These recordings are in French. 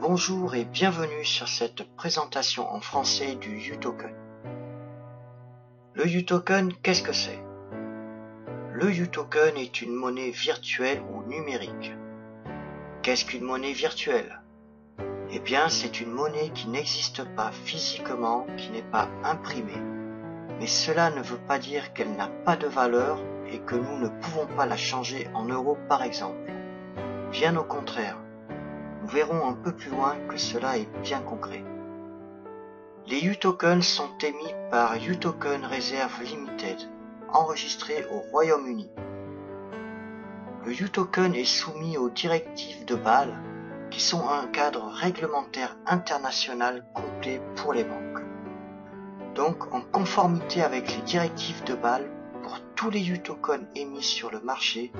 Bonjour et bienvenue sur cette présentation en français du uToken. Le uToken, qu'est-ce que c'est? Le uToken est une monnaie virtuelle ou numérique. Qu'est-ce qu'une monnaie virtuelle? Eh bien, c'est une monnaie qui n'existe pas physiquement, qui n'est pas imprimée. Mais cela ne veut pas dire qu'elle n'a pas de valeur et que nous ne pouvons pas la changer en euros par exemple. Bien au contraire. Nous verrons un peu plus loin que cela est bien concret. Les uTokens sont émis par uToken Reserve Limited, enregistré au Royaume-Uni. Le uToken est soumis aux directives de Bâle, qui sont un cadre réglementaire international complet pour les banques. Donc, en conformité avec les directives de Bâle, pour tous les uTokens émis sur le marché,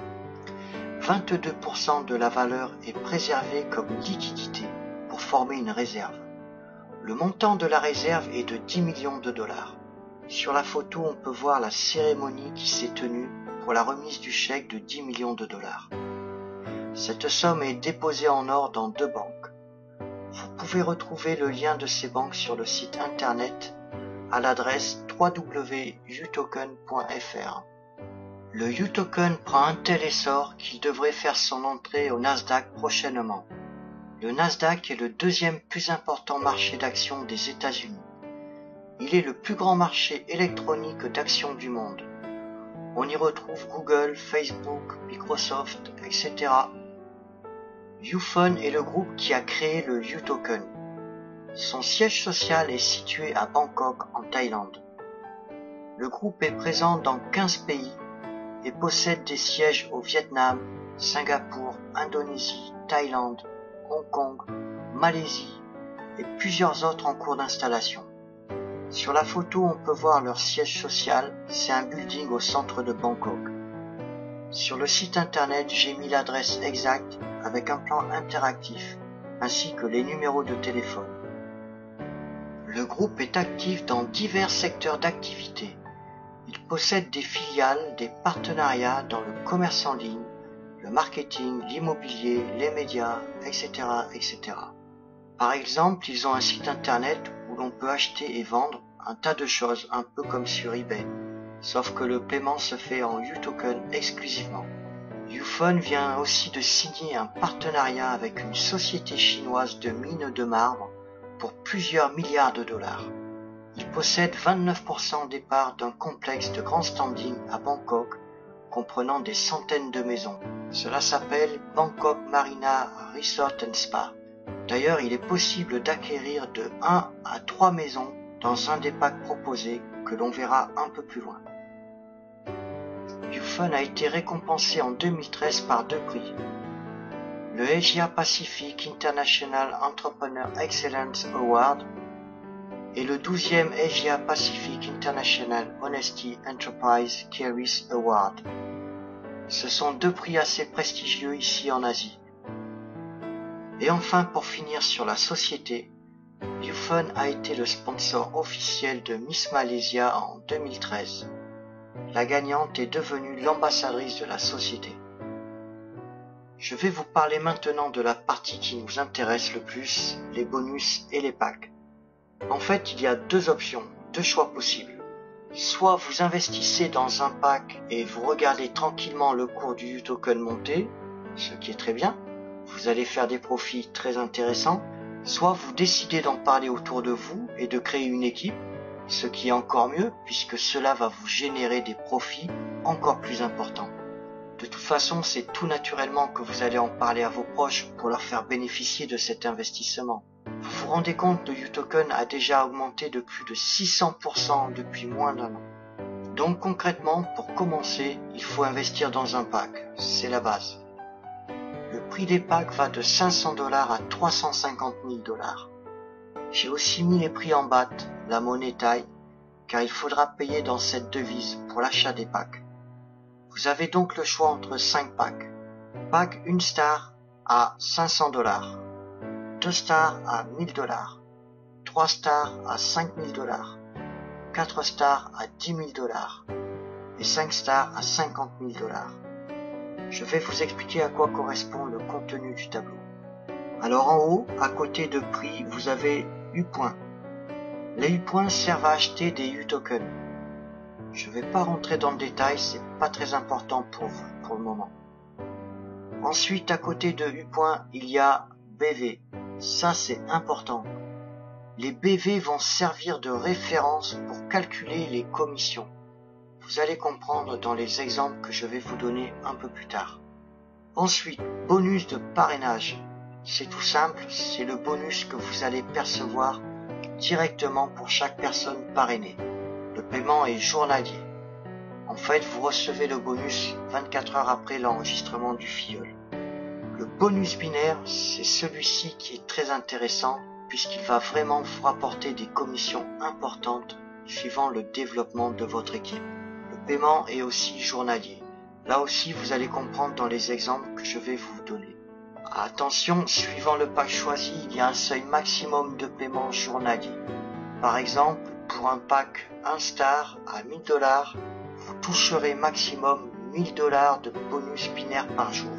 22% de la valeur est préservée comme liquidité pour former une réserve. Le montant de la réserve est de 10 millions de dollars. Sur la photo, on peut voir la cérémonie qui s'est tenue pour la remise du chèque de 10 millions de dollars. Cette somme est déposée en or dans 2 banques. Vous pouvez retrouver le lien de ces banques sur le site internet à l'adresse www.utoken.fr. Le uToken prend un tel essor qu'il devrait faire son entrée au Nasdaq prochainement. Le Nasdaq est le deuxième plus important marché d'actions des États-Unis. Il est le plus grand marché électronique d'actions du monde. On y retrouve Google, Facebook, Microsoft, etc. Ufone est le groupe qui a créé le uToken. Son siège social est situé à Bangkok, en Thaïlande. Le groupe est présent dans 15 pays et possède des sièges au Vietnam, Singapour, Indonésie, Thaïlande, Hong Kong, Malaisie et plusieurs autres en cours d'installation. Sur la photo, on peut voir leur siège social, c'est un building au centre de Bangkok. Sur le site internet, j'ai mis l'adresse exacte avec un plan interactif ainsi que les numéros de téléphone. Le groupe est actif dans divers secteurs d'activité. Il possède des filiales, des partenariats dans le commerce en ligne, le marketing, l'immobilier, les médias, etc., etc. Par exemple, ils ont un site internet où l'on peut acheter et vendre un tas de choses, un peu comme sur eBay, sauf que le paiement se fait en uToken exclusivement. Ufone vient aussi de signer un partenariat avec une société chinoise de mines de marbre pour plusieurs milliards de dollars. Il possède 29% des parts d'un complexe de grand standing à Bangkok, comprenant des centaines de maisons. Cela s'appelle Bangkok Marina Resort & Spa. D'ailleurs, il est possible d'acquérir de 1 à 3 maisons dans un des packs proposés que l'on verra un peu plus loin. Ufone a été récompensé en 2013 par 2 prix. Le Asia Pacific International Entrepreneur Excellence Award et le 12e Asia Pacific International Honesty Enterprise Caris Award. Ce sont 2 prix assez prestigieux ici en Asie. Et enfin, pour finir sur la société, Ufone a été le sponsor officiel de Miss Malaysia en 2013. La gagnante est devenue l'ambassadrice de la société. Je vais vous parler maintenant de la partie qui nous intéresse le plus, les bonus et les packs. En fait, il y a 2 options, 2 choix possibles. Soit vous investissez dans un pack et vous regardez tranquillement le cours du uToken monter, ce qui est très bien, vous allez faire des profits très intéressants. Soit vous décidez d'en parler autour de vous et de créer une équipe, ce qui est encore mieux puisque cela va vous générer des profits encore plus importants. De toute façon, c'est tout naturellement que vous allez en parler à vos proches pour leur faire bénéficier de cet investissement. Vous vous rendez compte, le uToken a déjà augmenté de plus de 600% depuis moins d'1 an. Donc concrètement, pour commencer, il faut investir dans un pack, c'est la base. Le prix des packs va de 500 $ à 350 000 $. J'ai aussi mis les prix en baht, la monnaie thaï, car il faudra payer dans cette devise pour l'achat des packs. Vous avez donc le choix entre 5 packs. Pack 1 star à 500 $. 2 stars à 1000 $, 3 stars à 5000 $, 4 stars à 10 000 $ et 5 stars à 50 000 $. Je vais vous expliquer à quoi correspond le contenu du tableau. Alors en haut, à côté de prix, vous avez U-Points. Les U-Points servent à acheter des U-Tokens. Je ne vais pas rentrer dans le détail, c'est pas très important pour vous pour le moment. Ensuite, à côté de U-Points, il y a BV. Ça, c'est important. Les BV vont servir de référence pour calculer les commissions. Vous allez comprendre dans les exemples que je vais vous donner un peu plus tard. Ensuite, bonus de parrainage. C'est tout simple, c'est le bonus que vous allez percevoir directement pour chaque personne parrainée. Le paiement est journalier. En fait, vous recevez le bonus 24 heures après l'enregistrement du filleul. Le bonus binaire, c'est celui-ci qui est très intéressant puisqu'il va vraiment vous rapporter des commissions importantes suivant le développement de votre équipe. Le paiement est aussi journalier. Là aussi, vous allez comprendre dans les exemples que je vais vous donner. Attention, suivant le pack choisi, il y a un seuil maximum de paiement journalier. Par exemple, pour un pack 1 star à 1000 $, vous toucherez maximum 1000 $ de bonus binaire par jour.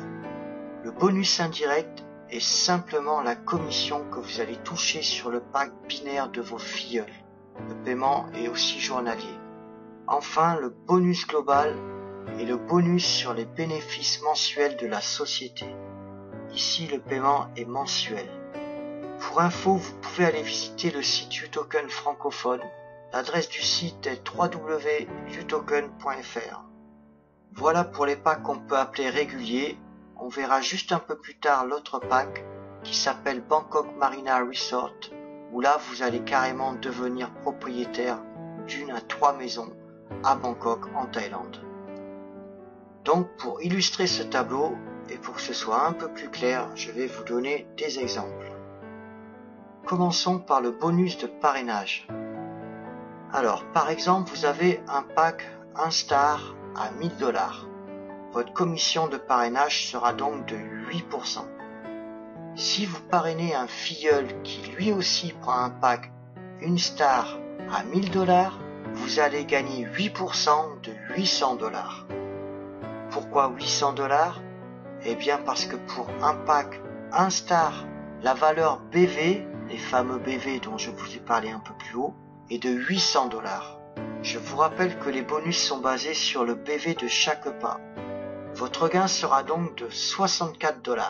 Le bonus indirect est simplement la commission que vous allez toucher sur le pack binaire de vos filleuls. Le paiement est aussi journalier. Enfin, le bonus global est le bonus sur les bénéfices mensuels de la société. Ici, le paiement est mensuel. Pour info, vous pouvez aller visiter le site U-Token francophone. L'adresse du site est www.utoken.fr. Voilà pour les packs qu'on peut appeler réguliers. On verra juste un peu plus tard l'autre pack qui s'appelle Bangkok Marina Resort, où là vous allez carrément devenir propriétaire d'une à 3 maisons à Bangkok en Thaïlande. Donc pour illustrer ce tableau et pour que ce soit un peu plus clair, je vais vous donner des exemples. Commençons par le bonus de parrainage. Alors par exemple vous avez un pack 1 star à 1000 $. Votre commission de parrainage sera donc de 8%. Si vous parrainez un filleul qui lui aussi prend un pack 1 star à 1000 $, vous allez gagner 8% de 800 $. Pourquoi 800 $? Eh bien parce que pour un pack 1 star, la valeur BV, les fameux BV dont je vous ai parlé un peu plus haut, est de 800 $. Je vous rappelle que les bonus sont basés sur le BV de chaque pas. Votre gain sera donc de 64 $.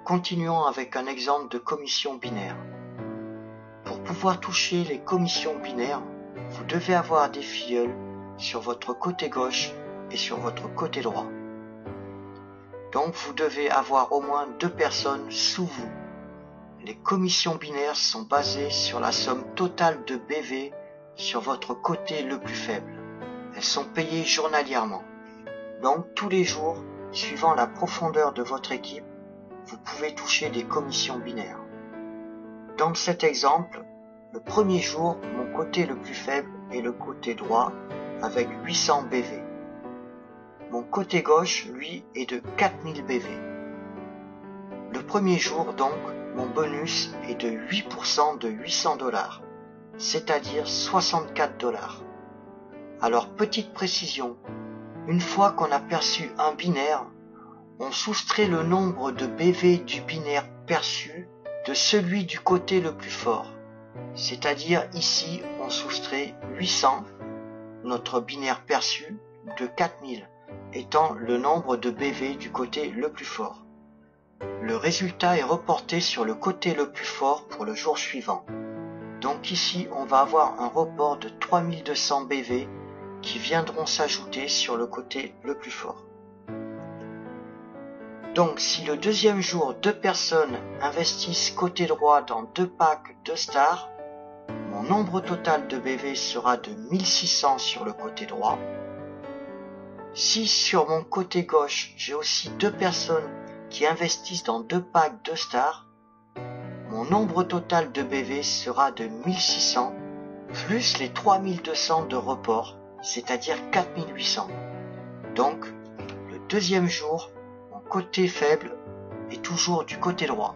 Continuons avec un exemple de commission binaire. Pour pouvoir toucher les commissions binaires, vous devez avoir des filleuls sur votre côté gauche et sur votre côté droit. Donc vous devez avoir au moins 2 personnes sous vous. Les commissions binaires sont basées sur la somme totale de BV sur votre côté le plus faible. Elles sont payées journalièrement. Donc tous les jours, suivant la profondeur de votre équipe, vous pouvez toucher des commissions binaires. Dans cet exemple, le premier jour, mon côté le plus faible est le côté droit avec 800 BV. Mon côté gauche, lui, est de 4000 BV. Le premier jour, donc, mon bonus est de 8% de 800 $, c'est-à-dire 64 $. Alors, petite précision, une fois qu'on a perçu un binaire, on soustrait le nombre de BV du binaire perçu de celui du côté le plus fort. C'est-à-dire ici, on soustrait 800, notre binaire perçu, de 4000, étant le nombre de BV du côté le plus fort. Le résultat est reporté sur le côté le plus fort pour le jour suivant. Donc ici, on va avoir un report de 3200 BV qui viendront s'ajouter sur le côté le plus fort. Donc si le deuxième jour, 2 personnes investissent côté droit dans 2 packs 2 stars, mon nombre total de BV sera de 1600 sur le côté droit. Si sur mon côté gauche, j'ai aussi 2 personnes qui investissent dans 2 packs 2 stars, mon nombre total de BV sera de 1600 plus les 3200 de report, c'est-à-dire 4800. Donc, le deuxième jour, mon côté faible est toujours du côté droit.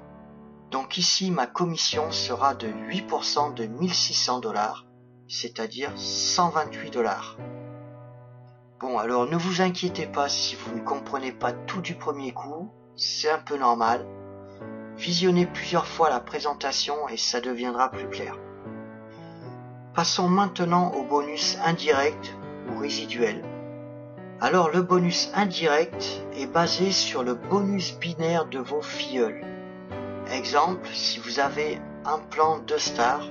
Donc ici, ma commission sera de 8% de 1600 $, c'est-à-dire 128 $. Bon, alors ne vous inquiétez pas si vous ne comprenez pas tout du premier coup, c'est un peu normal. Visionnez plusieurs fois la présentation et ça deviendra plus clair. Passons maintenant au bonus indirect ou résiduel. Alors le bonus indirect est basé sur le bonus binaire de vos filleuls. Exemple, si vous avez un plan 2 stars,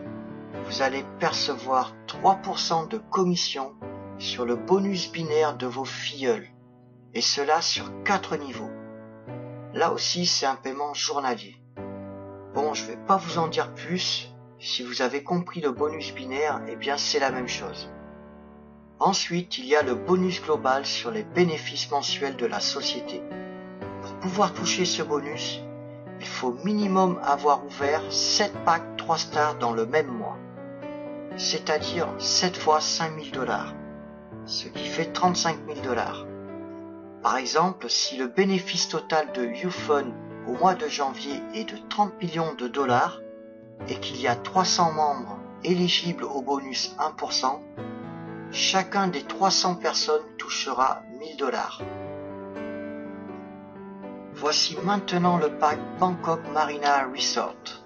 vous allez percevoir 3% de commission sur le bonus binaire de vos filleuls, et cela sur 4 niveaux. Là aussi, c'est un paiement journalier. Bon, je ne vais pas vous en dire plus. Si vous avez compris le bonus binaire, eh bien c'est la même chose. Ensuite, il y a le bonus global sur les bénéfices mensuels de la société. Pour pouvoir toucher ce bonus, il faut minimum avoir ouvert 7 packs 3 stars dans le même mois. C'est-à-dire 7 fois 5 000 $, ce qui fait 35 000 $. Par exemple, si le bénéfice total de YouFun au mois de janvier est de 30 millions de dollars et qu'il y a 300 membres éligibles au bonus 1%, chacun des 300 personnes touchera 1000 $. Voici maintenant le pack Bangkok Marina Resort.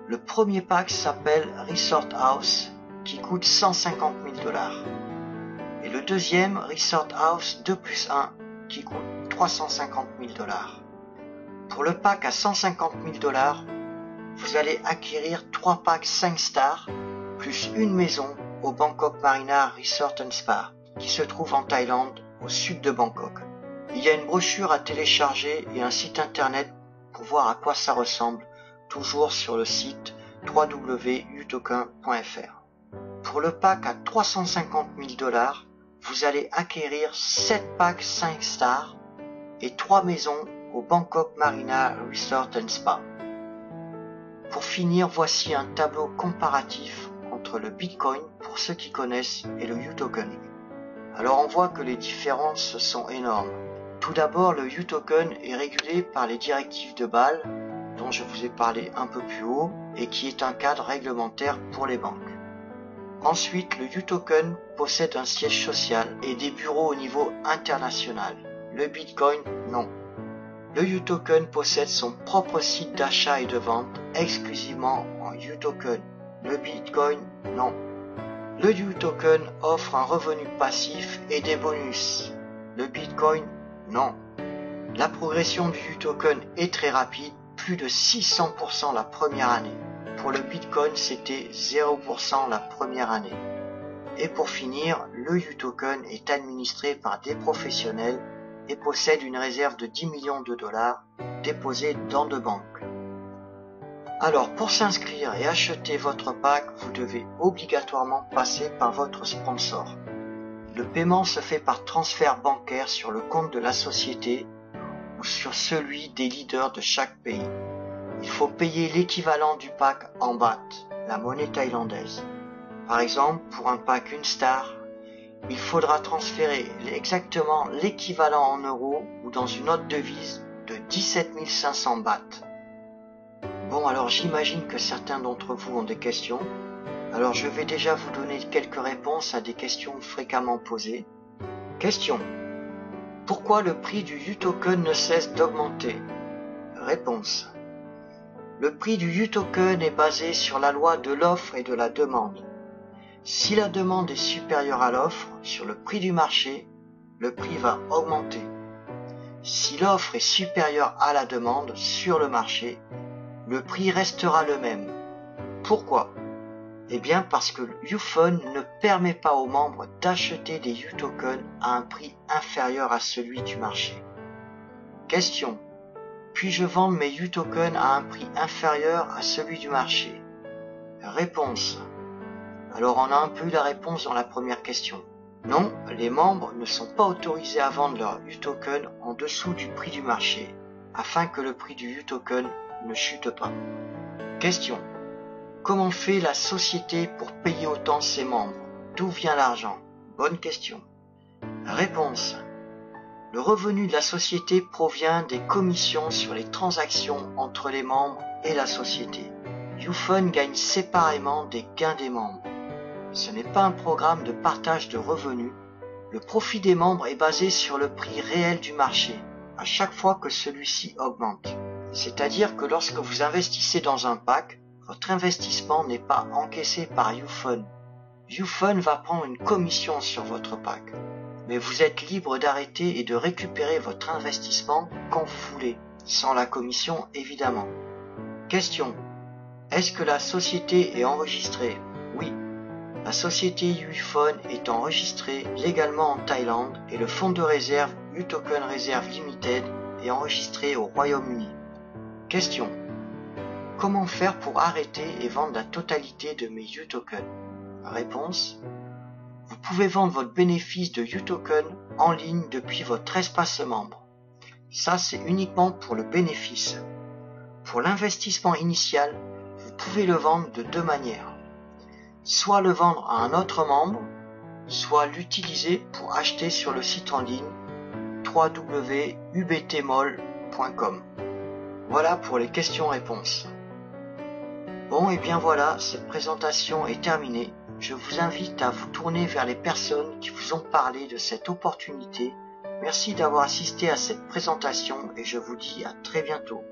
Le premier pack s'appelle Resort House qui coûte 150 000 $. Et le deuxième Resort House 2+1 qui coûte 350 000 $. Pour le pack à 150 000 $, vous allez acquérir 3 packs 5 stars plus une maison au Bangkok Marina Resort & Spa qui se trouve en Thaïlande au sud de Bangkok. Il y a une brochure à télécharger et un site internet pour voir à quoi ça ressemble, toujours sur le site www.utoken.fr. Pour le pack à 350 000 $, vous allez acquérir 7 packs 5 stars et 3 maisons au Bangkok Marina Resort & Spa. Pour finir, voici un tableau comparatif entre le Bitcoin, pour ceux qui connaissent, et le uToken. Alors on voit que les différences sont énormes. Tout d'abord, le uToken est régulé par les directives de Bâle, dont je vous ai parlé un peu plus haut, et qui est un cadre réglementaire pour les banques. Ensuite, le uToken possède un siège social et des bureaux au niveau international. Le Bitcoin, non. Le uToken possède son propre site d'achat et de vente exclusivement en uToken. Le Bitcoin, non. Le uToken offre un revenu passif et des bonus. Le Bitcoin, non. La progression du uToken est très rapide, plus de 600% la première année. Pour le Bitcoin, c'était 0% la première année. Et pour finir, le uToken est administré par des professionnels et possède une réserve de 10 millions de dollars déposée dans de banques. Alors pour s'inscrire et acheter votre pack, vous devez obligatoirement passer par votre sponsor. Le paiement se fait par transfert bancaire sur le compte de la société ou sur celui des leaders de chaque pays. Il faut payer l'équivalent du pack en baht, la monnaie thaïlandaise. Par exemple, pour un pack 1 star, il faudra transférer exactement l'équivalent en euros ou dans une autre devise de 17 500 bahts. Bon, alors j'imagine que certains d'entre vous ont des questions. Alors je vais déjà vous donner quelques réponses à des questions fréquemment posées. Question. Pourquoi le prix du uToken ne cesse d'augmenter? Réponse. Le prix du uToken est basé sur la loi de l'offre et de la demande. Si la demande est supérieure à l'offre sur le prix du marché, le prix va augmenter. Si l'offre est supérieure à la demande sur le marché, le prix restera le même. Pourquoi? Eh bien parce que YouFun ne permet pas aux membres d'acheter des uTokens à un prix inférieur à celui du marché. Question. Puis-je vendre mes uTokens à un prix inférieur à celui du marché? Réponse. Alors on a un peu eu la réponse dans la première question. Non, les membres ne sont pas autorisés à vendre leurs uTokens en dessous du prix du marché, afin que le prix du uToken ne chute pas. Question. Comment fait la société pour payer autant ses membres? D'où vient l'argent? Bonne question. Réponse. Le revenu de la société provient des commissions sur les transactions entre les membres et la société. YouFun gagne séparément des gains des membres. Ce n'est pas un programme de partage de revenus. Le profit des membres est basé sur le prix réel du marché, à chaque fois que celui-ci augmente. C'est-à-dire que lorsque vous investissez dans un pack, votre investissement n'est pas encaissé par YouFun. YouFun va prendre une commission sur votre pack. Mais vous êtes libre d'arrêter et de récupérer votre investissement quand vous voulez, sans la commission évidemment. Question. Est-ce que la société est enregistrée? Oui. La société YouFun est enregistrée légalement en Thaïlande et le fonds de réserve UToken Reserve Limited est enregistré au Royaume-Uni. Question. Comment faire pour arrêter et vendre la totalité de mes UToken? Réponse. Vous pouvez vendre votre bénéfice de UToken en ligne depuis votre espace membre. Ça, c'est uniquement pour le bénéfice. Pour l'investissement initial, vous pouvez le vendre de deux manières. Soit le vendre à un autre membre, soit l'utiliser pour acheter sur le site en ligne www.ubtmall.com. Voilà pour les questions-réponses. Bon, et bien voilà, cette présentation est terminée. Je vous invite à vous tourner vers les personnes qui vous ont parlé de cette opportunité. Merci d'avoir assisté à cette présentation et je vous dis à très bientôt.